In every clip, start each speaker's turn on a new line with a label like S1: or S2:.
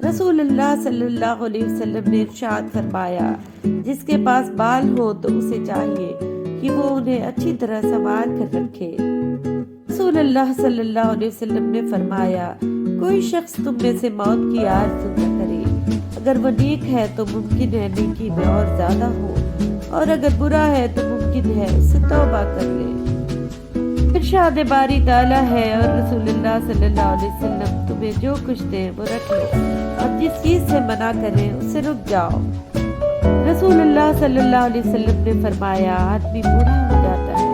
S1: رسول اللہ صلی اللہ علیہ وسلم نے ارشاد فرمایا، جس کے پاس بال ہو تو اسے چاہیے کہ وہ انہیں اچھی طرح سنوار کر رکھے۔ رسول اللہ صلی اللہ علیہ وسلم نے فرمایا، کوئی شخص تم میں سے موت کی آرزو نہ کرے، اگر وہ نیک ہے تو ممکن ہے نیکی میں اور زیادہ ہو، اور اگر برا ہے تو ممکن ہے اس سے توبہ کر لے۔ ارشاد باری تعالیٰ ہے، اور رسول اللہ صلی اللہ علیہ وسلم تمہیں جو کچھ دیں وہ رکھ لو، اور جس چیز سے منع کریں اس سے رک جاؤ۔ رسول اللہ صلی اللہ علیہ وسلم نے فرمایا، آدمی بوڑھا ہو جاتا ہے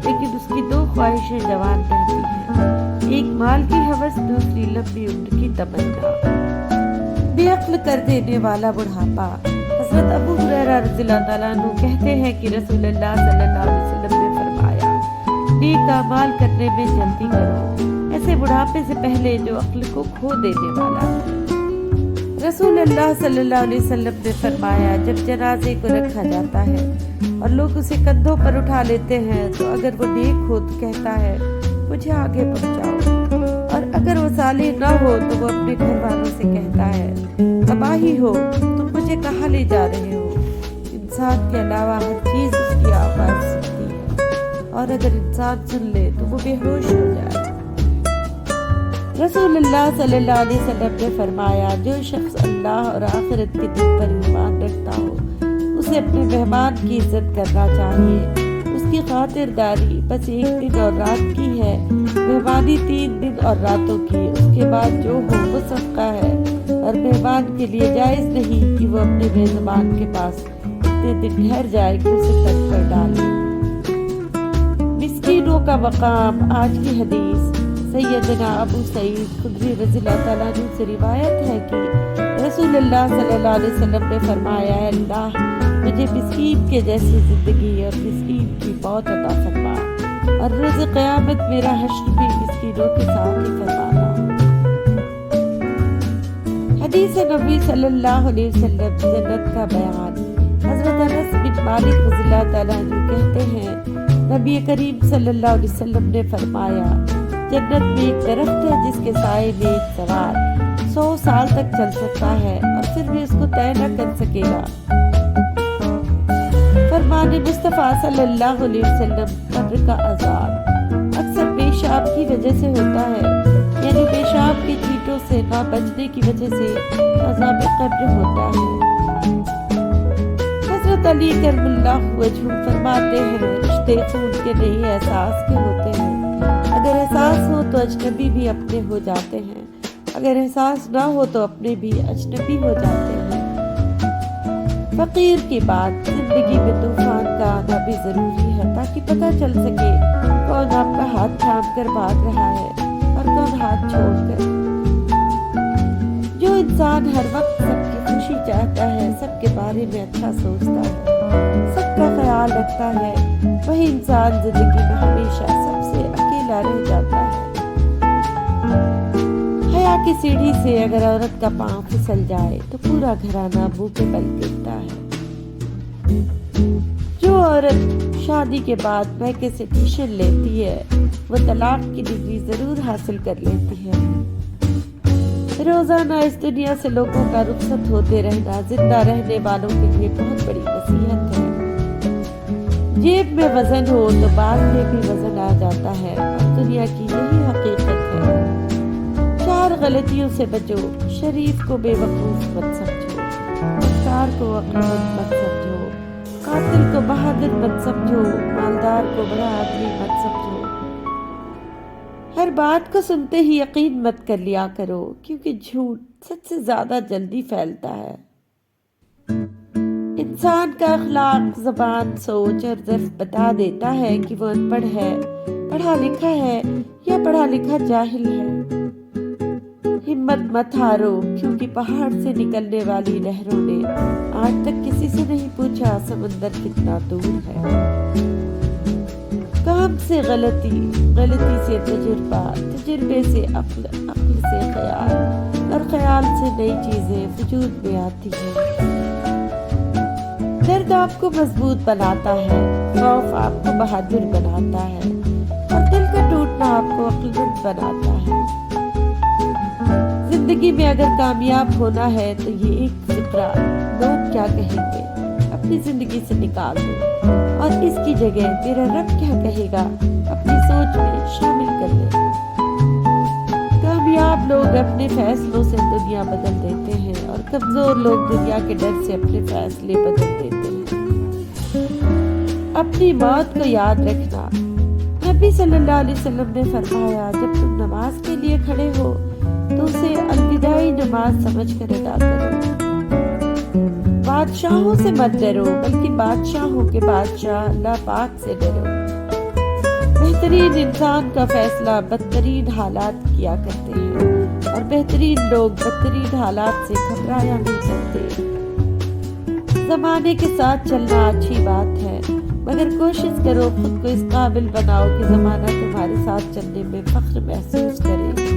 S1: لیکن اس کی دو خواہشیں جوان رہتی ہیں، ایک مال کی ہوس، دوسری لمبی عمر کی تمنا۔ بے عقل کر دینے والا بڑھاپا۔ حضرت ابو ہریرہ رضی اللہ تعالیٰ عنہ کہتے ہیں کہ رسول اللہ صلی اللہ علیہ وسلم نے فرمایا، نیک اعمال کرنے میں جلدی کرو، ایسے بڑھاپے سے پہلے جو عقل کو کھو دینے والا ہے۔ رسول اللہ صلی اللہ علیہ وسلم نے فرمایا، جب جنازے کو رکھا جاتا ہے اور لوگ اسے کندھوں پر اٹھا لیتے ہیں تو اگر وہ نیک ہو تو کہتا ہے مجھے آگے پہنچاؤ، اور اگر وہ صالح نہ ہو تو وہ اپنے گھر والوں سے کہتا ہے تباہی ہو، تم مجھے کہاں لے جا رہے ہو۔ انسان کے علاوہ ہر چیز اس کی آواز سنتی ہے، اور اگر انسان سن لے تو وہ بے ہوش ہو جائے۔ رسول اللہ صلی اللہ علیہ وسلم نے فرمایا، جو شخص اللہ اور آخرت کے دن پر ایمان رکھتا ہو اسے اپنے مہمان کی عزت کرنا چاہیے۔ اس کی خاطرداری بس ایک دن اور رات کی ہے، مہمانی 3 دن اور راتوں کی، اس کے بعد جو ہو وہ صدقہ ہے، اور مہمان کے لیے جائز نہیں کہ وہ اپنے میزبان کے پاس اتنے دن ٹھہر جائے کہ اسے تنگ کر ڈالے۔ مسکینوں کا مقام۔ آج کی حدیث سیدنا ابو سعید خدری رضی اللہ تعالیٰ عنہ سے روایت ہے کہ رسول اللہ صلی اللہ علیہ وسلم نے فرمایا، اے اللہ مجھے مسکین کے جیسی زندگی اور مسکین کی موت عطا فرما، اور روز قیامت میرا حشر بھی مسکینوں کے ساتھ ہی فرمانا۔ حدیث نبی صلی اللہ علیہ وسلم، جنت کا بیان۔ حضرت انس بن مالک رضی اللہ تعالیٰ عنہ کہتے ہیں، نبی کریم صلی اللہ علیہ وسلم نے فرمایا، جنت میں ایک درخت ہے جس کے سائے میں ایک سوار 100 سال تک چل سکتا ہے اور پھر بھی اس کو طے نہ کر سکے گا۔ فرمان مصطفیٰ صلی اللہ علیہ وسلم، قبر کا عذاب اکثر پیشاب کی وجہ سے ہوتا ہے، یعنی پیشاب کی چیٹوں سے نہ بچنے کی وجہ سے عذاب قبر ہوتا ہے۔ حضرت علی کرم اللہ وجہہ فرماتے ہیں، رشتے خون کے نہیں احساس کے ہوتے ہیں، اگر احساس ہو تو اجنبی بھی اپنے ہو جاتے ہیں، اگر احساس نہ ہو تو اپنے بھی اجنبی ہو جاتے ہیں۔ فقیر کی بات۔ زندگی میں طوفان کا آنا بھی ضروری ہے تاکہ پتہ چل سکے کون آپ کا ہاتھ تھام کر بھاگ رہا ہے اور کون ہاتھ چھوڑ کر۔ جو انسان ہر وقت سب کی خوشی چاہتا ہے، سب کے بارے میں اچھا سوچتا ہے، سب کا خیال رکھتا ہے، وہی انسان زندگی میں ہمیشہ سب سے اکیلا رہ جاتا ہے۔ حیا کی سیڑھی سے اگر عورت کا پاؤں پھسل جائے تو پورا گھرانہ منہ کے بل گرتا ہے۔ جو عورت شادی کے بعد میکے سے ٹیوشن لیتی ہے وہ طلاق کی ڈگری ضرور حاصل کر لیتی ہے۔ روزانہ اس دنیا سے لوگوں کا رخصت ہوتے رہنا زندہ رہنے والوں کے لیے بہت بڑی نصیحت ہے۔ جیب میں وزن ہو تو بعد میں بھی وزن آ جاتا ہے، اور دنیا کی یہی حقیقت ہے۔ 4 غلطیوں سے بچو۔ شریف کو بے وقوف مت سمجھو، مختار کو عقلمند مت سمجھو، قاتل کو بہادر مت سمجھو، مالدار کو بڑا آدمی مت سمجھو۔ ہر بات کو سنتے ہی یقین مت کر لیا کرو، کیونکہ جھوٹ سب سے زیادہ جلدی پھیلتا ہے۔ انسان کا اخلاق، زبان، سوچ اور ظرف بتا دیتا ہے کہ وہ ان پڑھ ہے، پڑھا لکھا ہے یا پڑھا لکھا جاہل ہے۔ ہمت مت ہارو، کیونکہ پہاڑ سے نکلنے والی لہروں نے آج تک کسی سے نہیں پوچھا سمندر کتنا دور ہے۔ کام سے غلطی، غلطی سے تجربہ، تجربے سے عقل، عقل سے خیال، اور خیال سے نئی چیزیں وجود میں آتی ہیں۔ درد آپ کو مضبوط بناتا ہے، خوف آپ کو بہادر بناتا ہے، اور دل کا ٹوٹنا آپ کو عقلمند بناتا ہے۔ زندگی میں اگر کامیاب ہونا ہے تو یہ ایک فکرہ لوگ کیا کہیں گے اپنی زندگی سے نکال دو اور اس کی جگہ میرا رب کیا کہے گا اپنی سوچ میں شامل کر لیں۔ کامیاب لوگ اپنے فیصلوں سے دنیا بدل دیتے ہیں اور کمزور لوگ دنیا کے ڈر سے اپنے فیصلے بدل دیتے ہیں۔ اپنی موت کو یاد رکھنا۔ نبی صلی اللہ علیہ وسلم نے فرمایا جب تم نماز کے لیے کھڑے ہو تو اسے الوداعی نماز سمجھ کر ادا کرو۔ بادشاہوں سے مت ڈرو بلکہ بادشاہوں کے بادشاہ اللہ پاک سے ڈرو۔ بہترین انسان کا فیصلہ بدترین حالات کیا کرتے ہیں اور بہترین لوگ بدترین حالات سے گھبرایا نہیں کرتے۔ زمانے کے ساتھ چلنا اچھی بات ہے مگر کوشش کرو خود کو اس قابل بناؤ کہ زمانہ تمہارے ساتھ چلنے میں فخر محسوس کرے۔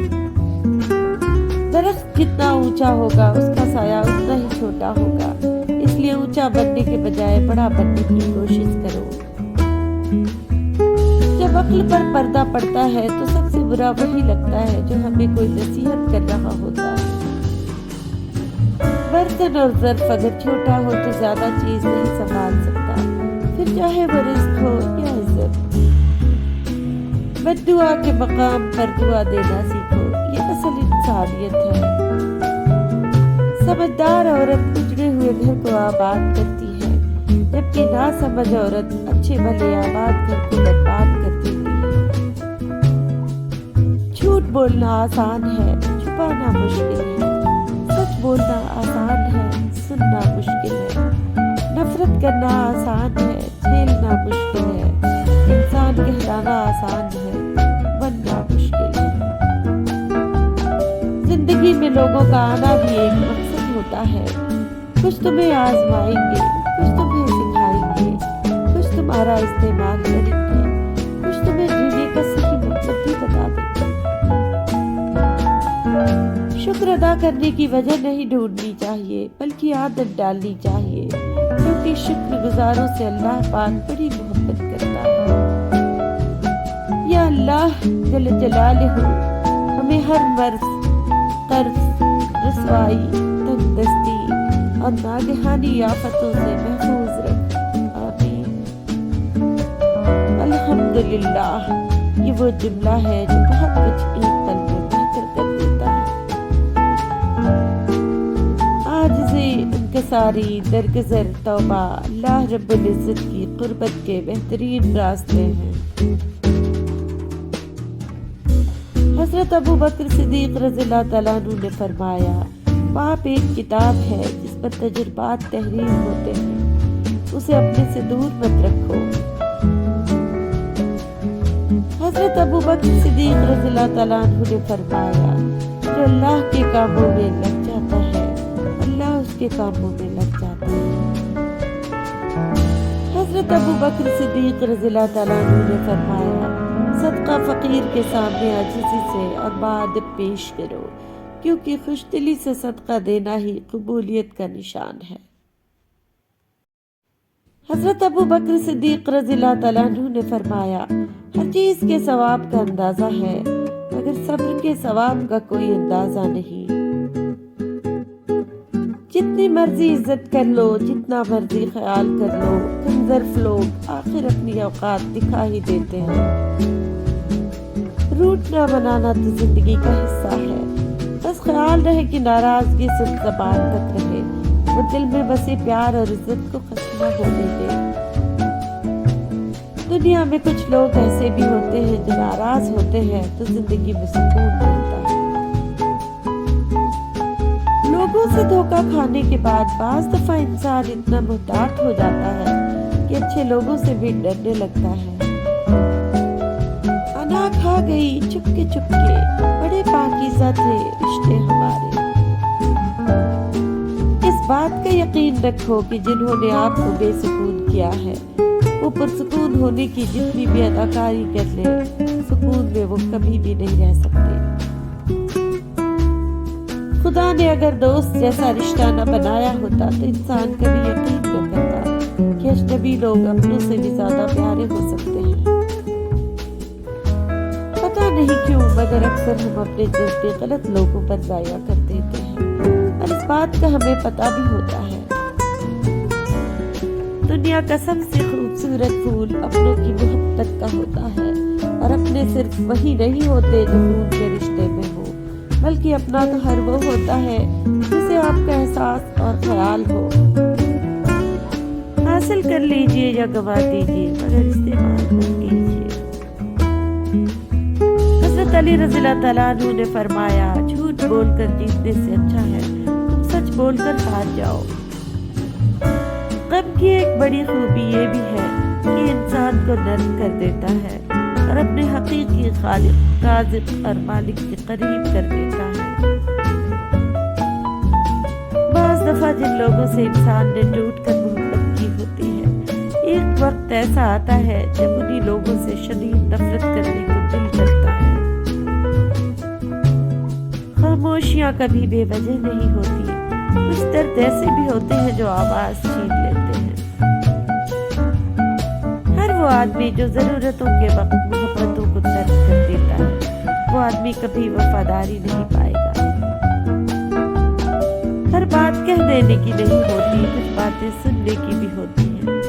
S1: درخت جتنا اونچا ہوگا اس کا سایہ اتنا ہی چھوٹا ہوگا، اس لیے اونچا بننے کے بجائے بڑا بننے کی کوشش کرو۔ جب عقل پر پردہ پڑتا ہے تو سب سے برا وہی لگتا ہے جو ہمیں کوئی نصیحت کر رہا ہوتا ہے۔ برتن اور ظرف اگر چھوٹا ہو تو زیادہ چیز نہیں سنبھال سکتا، پھر چاہے وہ رزق ہو یا عزت۔ بد دعا کے مقام پر دعا دینا سیکھو، یہ اصل انسانیت ہے۔ سمجھدار عورت اجڑے ہوئے گھر کو آباد کرتی ہے جبکہ ناسمجھ عورت اچھے بھلے آباد گھر کو برباد کر دیتی ہے۔ جھوٹ بولنا آسان ہے، چھپانا مشکل ہے۔ سچ بولنا آسان ہے، سننا مشکل ہے۔ نفرت کرنا آسان ہے، جھیلنا مشکل ہے۔ انسان کہلانا آسان ہے، بننا مشکل ہے۔ زندگی میں لوگوں کا آنا بھی ایک مقصد ہوتا ہے۔ کچھ تمہیں آزمائیں گے، کچھ تمہیں سکھائیں گے، کچھ تمہارا استعمال کریں گے، کچھ تمہیں جینے کا صحیح مطلب بھی بتا دیں گے۔ شکر ادا کرنے کی وجہ نہیں ڈھونڈنی چاہیے بلکہ عادت ڈالنی چاہیے، کیونکہ شکر گزاروں سے اللہ پاک بڑی محبت کرتا ہے۔ یا اللہ جل جلالہ ہمیں ہر مرض، قرض، رسوائی، تنگدستی اور ناگہانی آفتوں سے محفوظ رکھ، آمین۔ الحمدللہ یہ وہ جملہ ہے جو بہت کچھ ایک پل میں بہتر کر دیتا ہے۔ عاجزی، انکساری، درگزر، توبہ اللہ رب العزت کی قربت کے بہترین راستے ہیں۔ حضرت ابو بکر صدیق رضی اللہ تعالیٰ عنہ نے فرمایا پاپ ایک کتاب ہے جس پر تجربات تحریر ہوتے ہیں، اسے اپنے سے دور مت رکھو۔ حضرت ابو بکر صدیق رضی اللہ تعالیٰ عنہ نے فرمایا جو اللہ کے کاموں میں لگ جاتا ہے اللہ اس کے کاموں میں لگ جاتا ہے۔ حضرت ابو بکر صدیق رضی اللہ تعالیٰ عنہ نے فرمایا صدقہ فقیر کے سامنے عاجزی سے اور بادب پیش کرو، کیونکہ خوش دلی سے صدقہ دینا ہی قبولیت کا نشان ہے۔ حضرت ابو بکر صدیق رضی اللہ تعالیٰ عنہ نے فرمایا ہر چیز کے ثواب کا اندازہ ہے مگر صبر کے ثواب کا کوئی اندازہ نہیں۔ جتنی مرضی عزت کر لو، جتنا مرضی خیال کر لو، کنظرف لوگ آخر اپنی اوقات دکھا ہی دیتے ہیں۔ روٹنا منانا تو زندگی کا حصہ ہے، بس خیال رہے کہ ناراضگی صرف زبان تک رہے، وہ دل میں بسے پیار اور عزت کو ختم نہ ہونے دے۔ دنیا میں کچھ لوگ ایسے بھی ہوتے ہیں جو ناراض ہوتے ہیں تو زندگی میں سکون ملتا ہے۔ لوگوں سے دھوکہ کھانے کے بعد بعض دفعہ انسان اتنا محتاط ہو جاتا ہے کہ اچھے لوگوں سے بھی ڈرنے لگتا ہے۔ انا کھا گئی چپکے چپکے، بڑے پاکیزہ تھے رشتے ہمارے۔ اس بات کا یقین رکھو کہ جنہوں نے آپ کو بے سکون کیا ہے وہ پرسکون ہونے کی جتنی بھی اداکاری کر لیں سکون میں وہ کبھی بھی نہیں رہ سکتے۔ خدا نے اگر دوست جیسا رشتہ نہ بنایا ہوتا تو انسان کبھی یقین نہ کرتا کہ اجنبی لوگ اپنوں سے بھی زیادہ پیارے ہو سکتے ہیں۔ پتہ نہیں کیوں مگر اکثر ہم اپنے جذبے غلط لوگوں پر ضائع کرتے ہیں۔ بات کا ہمیں پتہ بھی ہوتا ہے۔ دنیا کا سب سے خوبصورت پھول اپنوں کی محبت کا ہوتا ہے، اور اپنے صرف وہی نہیں ہوتے جو خون کے رشتے میں ہو، بلکہ اپنا تو ہر وہ ہوتا ہے جسے آپ کا احساس اور خیال ہو۔ حاصل کر لیجئے یا گوا دیجئے، مگر استعمال مت کیجئے۔ حضرت علی رضی اللہ تعالیٰ عنہ نے فرمایا، جھوٹ بول کر جیتنے سے اچھا ہے تم سچ بول کر ہار جاؤ۔ غم کی ایک بڑی خوبی یہ بھی ہے کہ انسان کو نرم کر دیتا ہے اور اپنے حقیقی خالق، رازق اور مالک کے قریب کر دیتا ہے۔ بعض دفعہ جن لوگوں سے انسان نے ٹوٹ کر محبت کی ہوتی ہے، ایک وقت ایسا آتا ہے جب انہی لوگوں سے شدید نفرت کرنے کو دل کرتا ہے۔ خاموشیاں کبھی بے وجہ نہیں ہوتی، کچھ درد ایسے بھی ہوتے ہیں جو آواز چھین لیتے ہیں۔ ہر وہ آدمی جو ضرورتوں کے وقت محبتوں کو ترک کر دیتا ہے، وہ آدمی کبھی وفاداری نہیں پائے گا۔ ہر بات کہہ دینے کی نہیں ہوتی، کچھ باتیں سننے کی بھی ہوتی ہیں،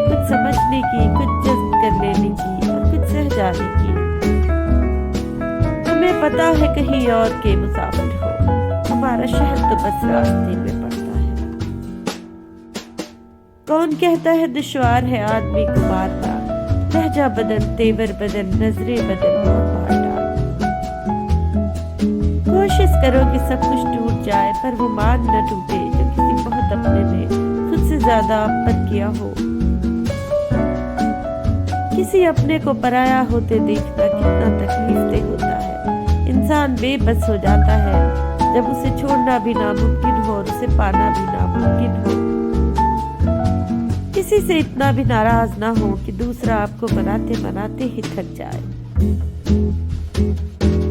S1: کچھ سمجھنے کی، کچھ جذب کر لینے کی اور کچھ سہ جانے کی۔ ہمیں پتا ہے کہیں اور کے مسافر ہو، ہمارا شہر تو بس راستے میں پڑتا ہے۔ کون کہتا ہے دشوار ہے آدمی کو مارنا، لہجہ بدل، تیور بدل، نظریں بدل اور بانٹا۔ کوشش کرو کہ سب کچھ ٹوٹ جائے، پر وہ مان نہ ٹوٹے جو کسی بہت اپنے نے خود سے زیادہ آپ پر کیا ہو۔ کسی اپنے کو پرایا ہوتے دیکھنا کتنا تکلیف دہ ہوتا ہے۔ انسان بے بس ہو جاتا ہے جب اسے چھوڑنا بھی ناممکن ہو اور اسے پانا بھی ناممکن ہو۔ کسی سے اتنا بھی ناراض نہ ہو کہ دوسرا آپ کو مناتے مناتے ہی تھک جائے۔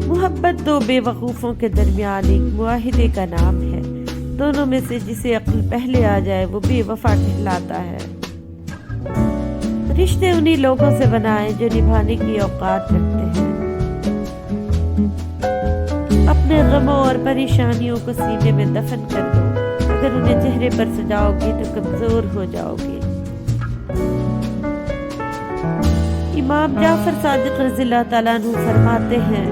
S1: محبت دو بے وقوفوں کے درمیان ایک معاہدے کا نام ہے، دونوں میں سے جسے عقل پہلے آ جائے وہ بے وفا کہلاتا ہے۔ رشتے انہی لوگوں سے بنائیں جو نبھانے کی اوقات رکھتے ہیں۔ اپنے غموں اور پریشانیوں کو سینے میں دفن کر دو، اگر انہیں چہرے پر سجاؤ گے تو کمزور ہو جاؤ گے۔ امام جعفر صادق رضی اللہ تعالیٰ عنہ فرماتے ہیں،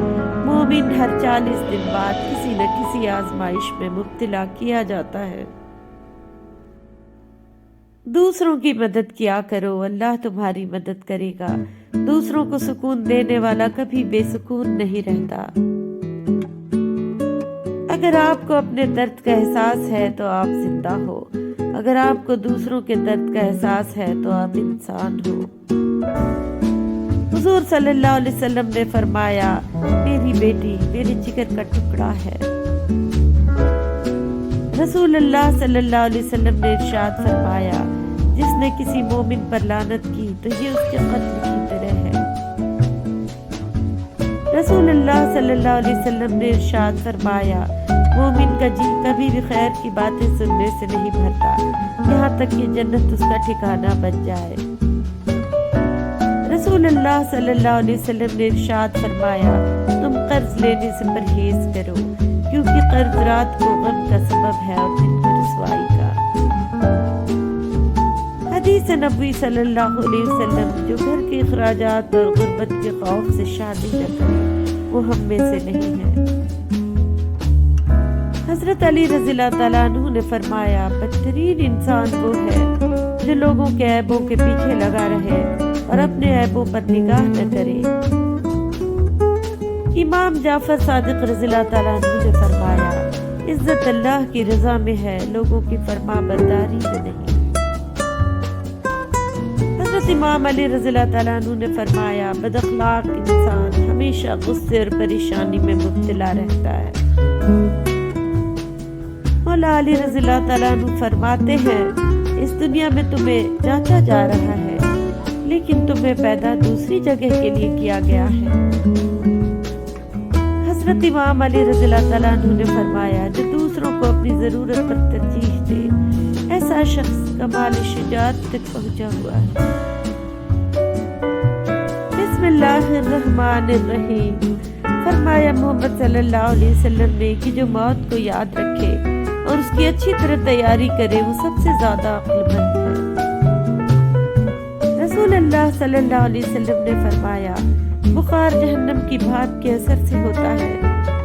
S1: مومن ہر 40 دن بعد کسی نہ کسی آزمائش میں مبتلا کیا جاتا ہے۔ دوسروں کی مدد کیا کرو، اللہ تمہاری مدد کرے گا۔ دوسروں کو سکون دینے والا کبھی بے سکون نہیں رہتا۔ اگر آپ کو اپنے درد کا احساس ہے تو آپ زندہ ہو، اگر آپ کو دوسروں کے درد کا احساس ہے تو آپ انسان ہو۔ حضور صلی اللہ علیہ وسلم نے فرمایا، میری بیٹی میرے جگر کا ٹکڑا ہے۔ رسول اللہ صلی اللہ علیہ وسلم نے ارشاد فرمایا، جس نے کسی مومن پر لعنت کی تو یہ اس کے قتل کی طرح ہے۔ رسول اللہ صلی اللہ علیہ وسلم نے ارشاد فرمایا، مومن کا جی کبھی بھی خیر کی باتیں سننے سے نہیں بھرتا، یہاں تک کہ جنت اس کا ٹھکانہ بن جائے۔ رسول اللہ صلی اللہ علیہ وسلم نے ارشاد فرمایا، تم قرض لینے سے پرہیز کرو، کیونکہ قرض رات کو غم کا سبب ہے اور دن کو رسوائی کا۔ حدیث نبوی صلی اللہ علیہ وسلم، جو گھر کے اخراجات اور غربت کے خوف سے شادی نہ کرے وہ ہم میں سے نہیں ہے۔ حضرت علی رضی اللہ تعالیٰ عنہ نے فرمایا، بدترین انسان وہ ہے جو لوگوں کے عیبوں کے پیچھے لگا رہے اور اپنے عیبوں پر نگاہ نہ کرے۔ امام جعفر صادق رضی اللہ تعالیٰ عنہ نے فرمایا، عزت اللہ کی رضا میں ہے، لوگوں کی فرما برداری میں نہیں۔ حضرت امام علی رضی اللہ تعالیٰ عنہ نے فرمایا، بد اخلاق انسان ہمیشہ غصے اور پریشانی میں مبتلا رہتا ہے۔ مولا علی رضی اللہ تعالیٰ عنہ فرماتے ہیں، اس دنیا میں تمہیں جانچا جا رہا ہے، لیکن تمہیں پیدا دوسری جگہ کے لیے کیا گیا ہے۔ حضرت امام علی رضی اللہ تعالیٰ عنہ نے فرمایا، جو دوسروں کو اپنی ضرورت پر ترجیح دے، ایسا شخص کمال شجاعت تک پہنچا ہوا ہے۔ بسم اللہ الرحمن الرحیم۔ فرمایا محمد صلی اللہ علیہ وسلم نے کہ جو موت کو یاد رکھے اور اس کی اچھی طرح تیاری کرے وہ سب سے زیادہ عقل مند ہے۔ رسول اللہ صلی اللہ علیہ وسلم نے فرمایا بخار جہنم کی بھاپ کے اثر سے ہوتا ہے،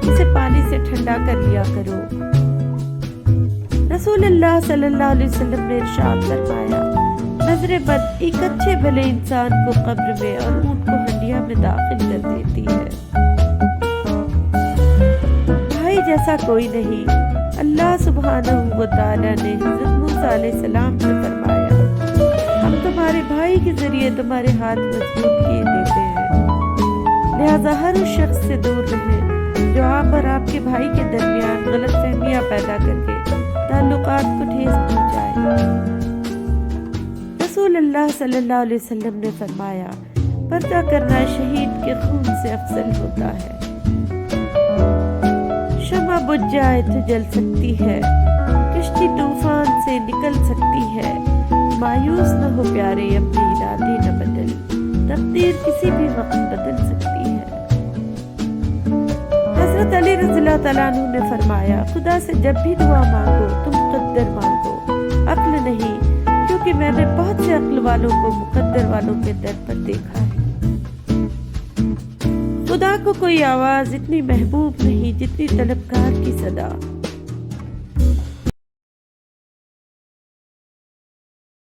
S1: اسے پانی سے ٹھنڈا کر لیا کرو۔ رسول اللہ صلی اللہ علیہ وسلم نے ارشاد فرمایا نظر بد ایک اچھے بھلے انسان کو قبر میں اور اونٹ کو ہنڈیا میں داخل کر دیتی ہے۔ بھائی جیسا کوئی نہیں۔ اللہ سبحانہ و تعالیٰ نے حضرت موسیٰ علیہ السلام سے فرمایا ہم تمہارے بھائی کے ذریعے تمہارے ہاتھ مضبوط کیے دیتے ہیں، لہذا ہر اس شخص سے دور رہیں جو آپ اور آپ کے بھائی کے درمیان غلط فہمیاں پیدا کر کے تعلقات کو ٹھیس پہنچائے۔ رسول اللہ صلی اللہ علیہ وسلم نے فرمایا پردہ کرنا شہید کے خون سے افضل ہوتا ہے۔ شمع بجھ جائے تو جل سکتی ہے، کشتی طوفان سے نکل سکتی ہے، مایوس نہ ہو پیارے اپنے ارادے نہ بدل، تقدیر کسی بھی وقت بدل سکتی ہے۔ حضرت علی رضی اللہ تعالیٰ عنہ نے فرمایا خدا سے جب بھی دعا مانگو تم مقدر مانگو، عقل نہیں، کیونکہ میں نے بہت سے عقل والوں کو مقدر والوں کے در پر دیکھا ہے۔ خدا کو کوئی آواز اتنی محبوب نہیں جتنی طلبگار کی صدا۔